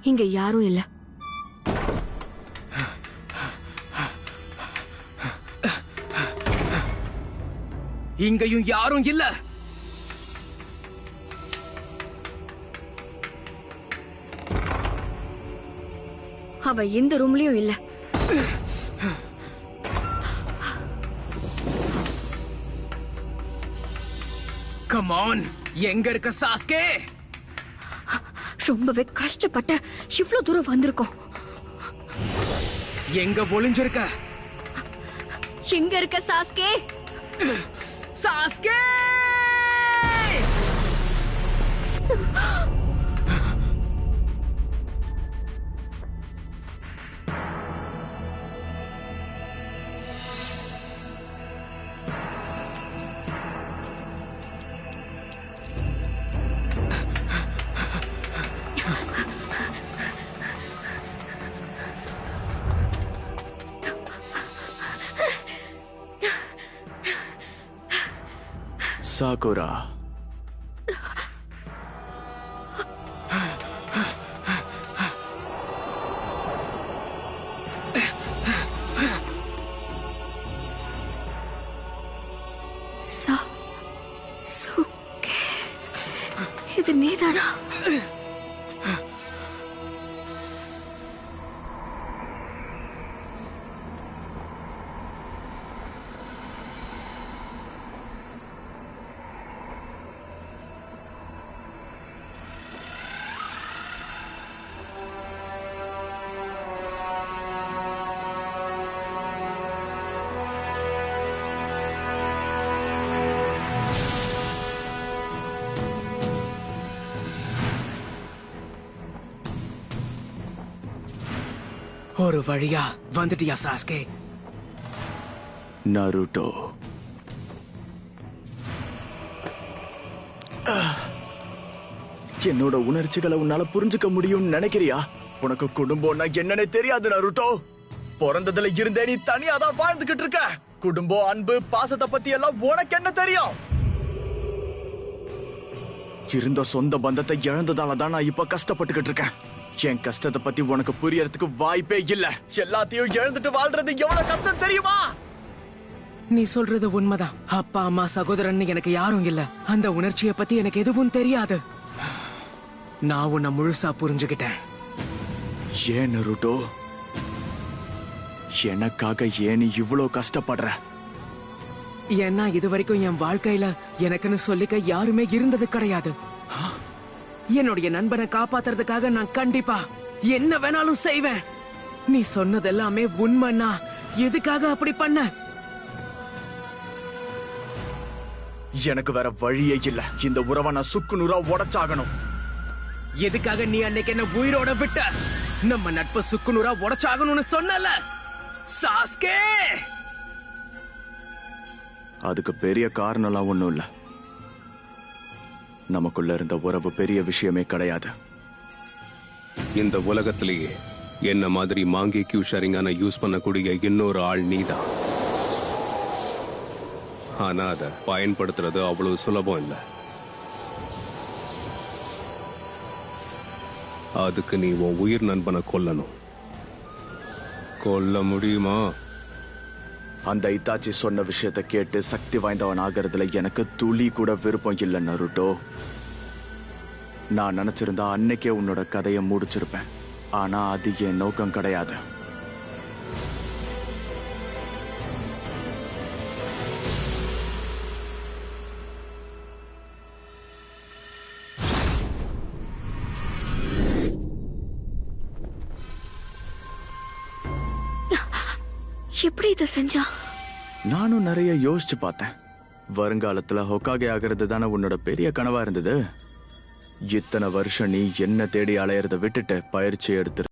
இங்க யாரும் இல்ல. இங்கேயும் யாரும் இல்ல. அவ இந்த ரூம்லயும் இல்ல. கம் ஆன், எங்க இருக்க சாஸ்கே? ரொம்பவே கஷ்டப்பட்ட இவ்வளவு தூரம் வந்திருக்கோம். எங்க ஒளிஞ்சிருக்க? எங்க இருக்க சாஸ்கே? சாஸ்கே! சாகுரா, இது நீதானா? ஒரு வழியா வந்துட்டியா சாஸ்கே? நருட்டோ, என்னோட உணர்ச்சிகளை உன்னால புரிஞ்சுக்க முடியும்னு நினைக்கிறியா? உனக்கு குடும்பம்னா என்னன்னு தெரியாது நருட்டோ. பிறந்ததுல இருந்தே நீ தனியா தான் வாழ்ந்துகிட்டு இருக்க. குடும்பம், அன்பு, பாசத்தை பத்தி எல்லாம் உனக்கு என்ன தெரியும்? இருந்த சொந்த பந்தத்தை இழந்ததால தான் நான் இப்ப கஷ்டப்பட்டுக்கிட்டு இருக்கேன். என் கஷ்டத்தை பத்தி உனக்கு புரியறதுக்கு வாய்ப்பே இல்ல. எல்லாத்தையும் இழந்துட்டு வாழ்றது எவ்வளவு கஷ்டம் தெரியுமா? நீ சொல்றது உண்மைதான். அப்பா, அம்மா, சகோதரன் எனக்கு யாரும் இல்ல. அந்த உணர்ச்சியை பத்தி எனக்கு எதுவும் தெரியாது. நான் உன்னை முழுசா புரிஞ்சுக்கிட்டேன். ஏன் நருட்டோ, எனக்காக ஏன் நீ இவ்வளவு கஷ்டப்படுற? ஏன்னா இதுவரைக்கும் என் வாழ்க்கையில எனக்குன்னு சொல்லிக்க யாருமே இருந்தது கிடையாது. என்னுடைய நண்பனை காப்பாத்துறதுக்காக நான் கண்டிப்பா என்ன வேணாலும் செய்வேன். நீ சொன்னது எல்லாமே உண்மைன்னா எதுக்காக அப்படி பண்ண? எனக்கு வேற வழியே இல்ல. இந்த உறவை நான் சுக்கு நூறா உடைச்சாகணும். எதுக்காக நீ அன்னைக்கு என்ன உயிரோட விட்ட? நம்ம நட்பு சுக்குநூறா உடைச்சாகணும்னு சொன்னல சாஸ்கே. அதுக்கு பெரிய காரணம்லாம் ஒண்ணும் இல்ல. நமக்குள்ள இருந்த உறவு பெரிய விஷயமே கிடையாது. இந்த உலகத்திலேயே என்ன மாதிரி மாங்கி கியூ ஷேரிங்கான யூஸ் பண்ணக்கூடிய இன்னொரு ஆள் நீதான். ஆனா அதை பயன்படுத்துறது அவ்வளவு சுலபம் இல்லை. அதுக்கு நீ உன் உயிர் நண்பனை கொல்லணும். கொல்ல முடியுமா? அந்த இத்தாச்சி சொன்ன விஷயத்தை கேட்டு சக்தி வாய்ந்தவன் ஆகிறதுல எனக்கு துளி கூட விருப்பம் இல்லை நருட்டோ. நான் நினைச்சிருந்தா அன்னைக்கே உன்னோட கதையை முடிச்சிருப்பேன். ஆனா அது என் நோக்கம் கிடையாது. எப்படி இதை செஞ்சா? நானும் நிறைய யோசிச்சு பார்த்தேன். வருங்காலத்துல ஹொக்காகே ஆகிறது தானே உன்னோட பெரிய கனவா இருந்தது. இத்தனை வருஷம் நீ என்ன தேடி அலையறத விட்டுட்டு பயிற்சி எடுத்து